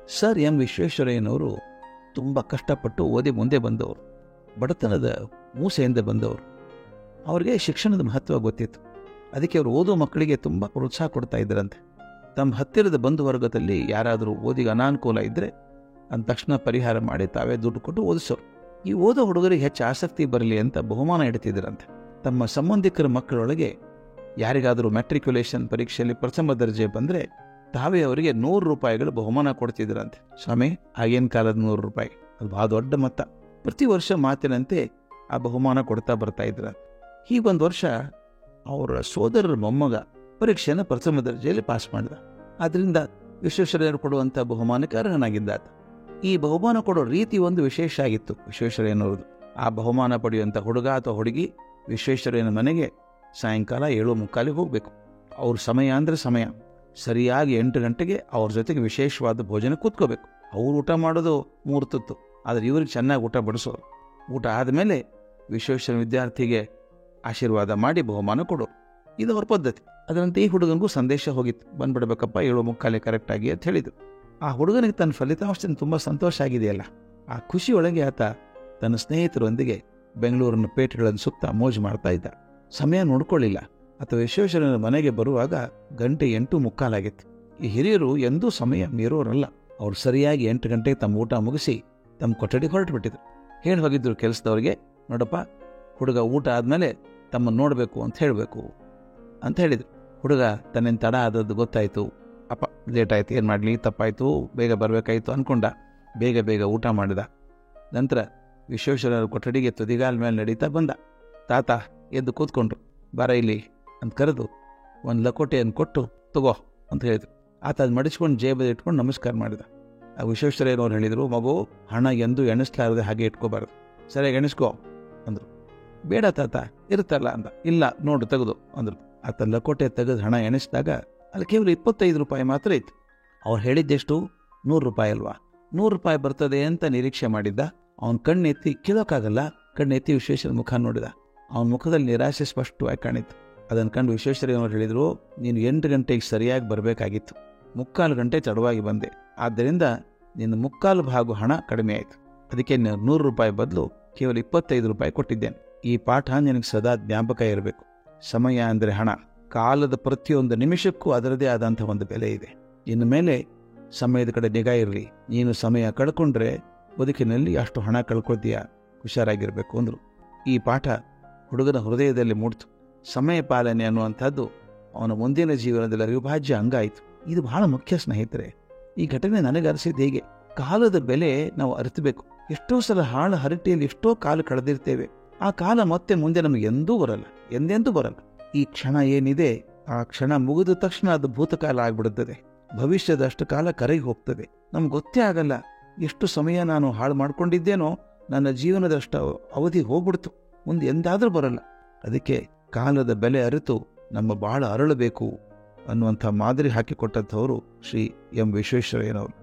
Sir M ವಿಶ್ವೇಶ್ವರಯ್ಯನವರು ತುಂಬ ಕಷ್ಟಪಟ್ಟು ಓದಿ ಮುಂದೆ ಬಂದವರು, ಬಡತನದ ಮೂಸೆಯಿಂದ ಬಂದವರು. ಅವರಿಗೆ ಶಿಕ್ಷಣದ ಮಹತ್ವ ಗೊತ್ತಿತ್ತು. ಅದಕ್ಕೆ ಅವರು ಓದೋ ಮಕ್ಕಳಿಗೆ ತುಂಬ ಪ್ರೋತ್ಸಾಹ ಕೊಡ್ತಾ ಇದ್ದರಂತೆ. ತಮ್ಮ ಹತ್ತಿರದ ಬಂಧು ವರ್ಗದಲ್ಲಿ ಯಾರಾದರೂ ಓದಿಗೆ ಅನಾನುಕೂಲ ಇದ್ದರೆ ಅಂದ ತಕ್ಷಣ ಪರಿಹಾರ ಮಾಡಿ ತಾವೇ ದುಡ್ಡು ಕೊಟ್ಟು ಓದಿಸೋರು. ಈ ಓದೋ ಹುಡುಗರಿಗೆ ಹೆಚ್ಚು ಆಸಕ್ತಿ ಬರಲಿ ಅಂತ ಬಹುಮಾನ ಇಡ್ತಿದ್ದರಂತೆ. ತಮ್ಮ ಸಂಬಂಧಿಕರ ಮಕ್ಕಳೊಳಗೆ ಯಾರಿಗಾದರೂ ಮ್ಯಾಟ್ರಿಕ್ಯುಲೇಷನ್ ಪರೀಕ್ಷೆಯಲ್ಲಿ ಪ್ರಥಮ ದರ್ಜೆ ಬಂದರೆ ತಾವೇ ಅವರಿಗೆ 100 ರೂಪಾಯಿಗಳು ಬಹುಮಾನ ಕೊಡ್ತಿದ್ದರಂತೆ. ಸ್ವಾಮಿ, ಆಗಿನ ಕಾಲದ 100 ರೂಪಾಯಿ ಅದು ಬಹಳ ದೊಡ್ಡ ಮೊತ್ತ. ಪ್ರತಿ ವರ್ಷ ಮಾತಿನಂತೆ ಆ ಬಹುಮಾನ ಕೊಡ್ತಾ ಬರ್ತಾ ಇದ್ರ. ಹೀಗೊಂದು ವರ್ಷ ಅವರ ಸೋದರರ ಮೊಮ್ಮಗ ಪರೀಕ್ಷೆಯನ್ನು ಪ್ರಥಮ ದರ್ಜೆಯಲ್ಲಿ ಪಾಸ್ ಮಾಡಿದ. ಆದ್ದರಿಂದ ವಿಶ್ವೇಶ್ವರಯ್ಯರು ಕೊಡುವಂಥ ಬಹುಮಾನಕ್ಕೆ ಅರ್ಹನಾಗಿದ್ದ ಆತ. ಈ ಬಹುಮಾನ ಕೊಡೋ ರೀತಿ ಒಂದು ವಿಶೇಷ ಆಗಿತ್ತು ವಿಶ್ವೇಶ್ವರಯ್ಯನವ್ರದ್ದು. ಆ ಬಹುಮಾನ ಪಡೆಯುವಂಥ ಹುಡುಗ ಅಥವಾ ಹುಡುಗಿ ವಿಶ್ವೇಶ್ವರಯ್ಯನ ಮನೆಗೆ ಸಾಯಂಕಾಲ 7:45 ಹೋಗಬೇಕು. ಅವ್ರ ಸಮಯ ಅಂದರೆ ಸಮಯ, ಸರಿಯಾಗಿ 8 ಗಂಟೆಗೆ ಅವ್ರ ಜೊತೆಗೆ ವಿಶೇಷವಾದ ಭೋಜನ ಕೂತ್ಕೋಬೇಕು. ಅವ್ರು ಊಟ ಮಾಡೋದು 3 ತುತ್ತು, ಆದರೆ ಇವ್ರಿಗೆ ಚೆನ್ನಾಗಿ ಊಟ ಬಡಿಸೋರು. ಊಟ ಆದಮೇಲೆ ವಿಶ್ವೇಶ್ವರ ವಿದ್ಯಾರ್ಥಿಗೆ ಆಶೀರ್ವಾದ ಮಾಡಿ ಬಹುಮಾನ ಕೊಡೋರು. ಇದು ಅವ್ರ ಪದ್ಧತಿ. ಅದರಂತೆ ಈ ಹುಡುಗನಿಗೂ ಸಂದೇಶ ಹೋಗಿತ್ತು, ಬಂದ್ಬಿಡ್ಬೇಕಪ್ಪ 7:45 ಕರೆಕ್ಟಾಗಿ ಅಂತ ಹೇಳಿದ್ರು. ಆ ಹುಡುಗನಿಗೆ ತನ್ನ ಫಲಿತಾಂಶದಿಂದ ತುಂಬ ಸಂತೋಷ ಆಗಿದೆಯಲ್ಲ, ಆ ಖುಷಿಯೊಳಗೆ ಆತ ತನ್ನ ಸ್ನೇಹಿತರೊಂದಿಗೆ ಬೆಂಗಳೂರಿನ ಪೇಟೆಗಳನ್ನು ಸುತ್ತ ಮೋಜು ಮಾಡ್ತಾ ಇದ್ದ. ಸಮಯ ನೋಡ್ಕೊಳ್ಳಿಲ್ಲ. ಅಥವಾ ವಿಶ್ವೇಶ್ವರಯ್ಯನ ಮನೆಗೆ ಬರುವಾಗ ಗಂಟೆ 8:45 ಆಗಿತ್ತು. ಈ ಹಿರಿಯರು ಎಂದೂ ಸಮಯ ಮೀರೋರಲ್ಲ. ಅವ್ರು ಸರಿಯಾಗಿ 8 ಗಂಟೆಗೆ ತಮ್ಮ ಊಟ ಮುಗಿಸಿ ತಮ್ಮ ಕೊಠಡಿಗೆ ಹೊರಟು ಬಿಟ್ಟಿದ್ರು. ಹೇಳಿ ಹೋಗಿದ್ರು ಕೆಲಸದವ್ರಿಗೆ, ನೋಡಪ್ಪ ಹುಡುಗ ಊಟ ಆದಮೇಲೆ ತಮ್ಮನ್ನು ನೋಡಬೇಕು ಅಂತ ಹೇಳಬೇಕು ಅಂತ ಹೇಳಿದರು. ಹುಡುಗ ತನ್ನೇನು ತಡ ಆದದ್ದು ಗೊತ್ತಾಯಿತು. ಅಪ್ಪ ಲೇಟ್ ಆಯಿತು, ಏನು ಮಾಡಲಿ, ತಪ್ಪಾಯಿತು, ಬೇಗ ಬರಬೇಕಾಯಿತು ಅಂದ್ಕೊಂಡ. ಬೇಗ ಊಟ ಮಾಡಿದ. ನಂತರ ವಿಶ್ವೇಶ್ವರಯ್ಯರ ಕೊಠಡಿಗೆ ತುದಿಗಾಲ ಮೇಲೆ ನಡೀತಾ ಬಂದ. ತಾತ ಎದ್ದು ಕೂತ್ಕೊಂಡ್ರು. ಬಾರ ಇಲ್ಲಿ ಅಂತ ಕರೆದು ಒಂದು ಲಕೋಟೆಯನ್ನು ಕೊಟ್ಟು ತಗೋ ಅಂತ ಹೇಳಿದ್ರು. ಆತ ಅದು ಮಡಿಸ್ಕೊಂಡು ಜೇಬಲ್ಲಿ ಇಟ್ಕೊಂಡು ನಮಸ್ಕಾರ ಮಾಡಿದ. ಆ ವಿಶ್ವೇಶ್ವರಯ್ಯನವ್ರು ಹೇಳಿದರು, ಮಗು ಹಣ ಎಂದೂ ಎಣಿಸ್ಲಾರದೆ ಹಾಗೆ ಇಟ್ಕೋಬಾರ್ದು, ಸರಿಯಾಗಿ ಎಣಿಸ್ಕೋ ಅಂದರು. ಬೇಡ ತಾತ ಇರುತ್ತಲ್ಲ ಅಂದ. ಇಲ್ಲ ನೋಡು ತೆಗೆದು ಅಂದರು. ಆತ ಲಕೋಟೆ ತೆಗೆದು ಹಣ ಎಣಿಸಿದಾಗ ಅಲ್ಲಿ ಕೇವಲ 25 ರೂಪಾಯಿ ಮಾತ್ರ ಇತ್ತು. ಅವ್ರು ಹೇಳಿದ್ದೆಷ್ಟು? 100 ರೂಪಾಯಿ ಅಲ್ವಾ? 100 ರೂಪಾಯಿ ಬರ್ತದೆ ಅಂತ ನಿರೀಕ್ಷೆ ಮಾಡಿದ್ದ. ಅವನ ಕಣ್ಣೆತ್ತಿ ಕೇಳೋಕ್ಕಾಗಲ್ಲ. ಕಣ್ಣೆತ್ತಿ ವಿಶ್ವೇಶ್ವರ ಮುಖ ನೋಡಿದ. ಅವನ ಮುಖದಲ್ಲಿ ನಿರಾಶೆ ಸ್ಪಷ್ಟವಾಗಿ ಕಾಣಿತ್ತು. ಅದನ್ನು ಕಂಡು ವಿಶ್ವೇಶ್ವರಯ್ಯನವ್ರು ಹೇಳಿದರು, ನೀನು 8 ಗಂಟೆಗೆ ಸರಿಯಾಗಿ ಬರಬೇಕಾಗಿತ್ತು, 3/4 ಗಂಟೆ ತಡವಾಗಿ ಬಂದೆ. ಆದ್ದರಿಂದ ನಿನ್ನ 3/4 ಭಾಗ ಹಣ ಕಡಿಮೆ ಆಯಿತು. ಅದಕ್ಕೆ 100 ರೂಪಾಯಿ ಬದಲು ಕೇವಲ 25 ರೂಪಾಯಿ ಕೊಟ್ಟಿದ್ದೇನೆ. ಈ ಪಾಠ ನಿನಗೆ ಸದಾ ಜ್ಞಾಪಕ ಇರಬೇಕು. ಸಮಯ ಅಂದರೆ ಹಣ. ಕಾಲದ ಪ್ರತಿಯೊಂದು ನಿಮಿಷಕ್ಕೂ ಅದರದೇ ಆದಂಥ ಒಂದು ಬೆಲೆ ಇದೆ. ಇನ್ನು ಮೇಲೆ ಸಮಯದ ಕಡೆ ನಿಗಾ ಇರಲಿ. ನೀನು ಸಮಯ ಕಳ್ಕೊಂಡ್ರೆ ಬದುಕಿನಲ್ಲಿ ಅಷ್ಟು ಹಣ ಕಳ್ಕೊಳ್ತೀಯ, ಹುಷಾರಾಗಿರಬೇಕು ಅಂದರು. ಈ ಪಾಠ ಹುಡುಗನ ಹೃದಯದಲ್ಲಿ ಮೂಡ್ತು. ಸಮಯ ಪಾಲನೆ ಅನ್ನುವಂಥದ್ದು ಅವನ ಮುಂದಿನ ಜೀವನದಲ್ಲಿ ಅವಿಭಾಜ್ಯ ಅಂಗ ಆಯಿತು. ಇದು ಬಹಳ ಮುಖ್ಯ ಸ್ನೇಹಿತರೆ. ಈ ಘಟನೆ ನನಗೆ ಅನಿಸಿದ್ದು ಹೇಗೆ, ಕಾಲದ ಬೆಲೆ ನಾವು ಅರಿತಬೇಕು. ಎಷ್ಟೋ ಸಲ ಹಾಳು ಹರಟೆಯಲ್ಲಿ ಎಷ್ಟೋ ಕಾಲ ಕಳೆದಿರ್ತೇವೆ. ಆ ಕಾಲ ಮತ್ತೆ ಮುಂದೆ ನಮಗೆ ಎಂದೂ ಬರಲ್ಲ, ಎಂದೆಂದೂ ಬರಲ್ಲ. ಈ ಕ್ಷಣ ಏನಿದೆ, ಆ ಕ್ಷಣ ಮುಗಿದ ತಕ್ಷಣ ಅದು ಭೂತಕಾಲ ಆಗ್ಬಿಡುತ್ತದೆ. ಭವಿಷ್ಯದಷ್ಟು ಕಾಲ ಕರಗಿ ಹೋಗ್ತದೆ. ನಮ್ಗೆ ಗೊತ್ತೇ ಆಗಲ್ಲ ಎಷ್ಟು ಸಮಯ ನಾನು ಹಾಳು ಮಾಡ್ಕೊಂಡಿದ್ದೇನೋ, ನನ್ನ ಜೀವನದಷ್ಟು ಅವಧಿ ಹೋಗ್ಬಿಡ್ತು, ಮುಂದೆ ಎಂದಾದರೂ ಬರಲ್ಲ. ಅದಕ್ಕೆ ಕಾಲದ ಬೆಲೆ ಅರಿತು ನಮ್ಮ ಬಹಳ ಅರಳಬೇಕು ಅನ್ನುವಂಥ ಮಾದರಿ ಹಾಕಿಕೊಟ್ಟಂಥವರು ಶ್ರೀ ಎಂ ವಿಶ್ವೇಶ್ವರಯ್ಯನವರು.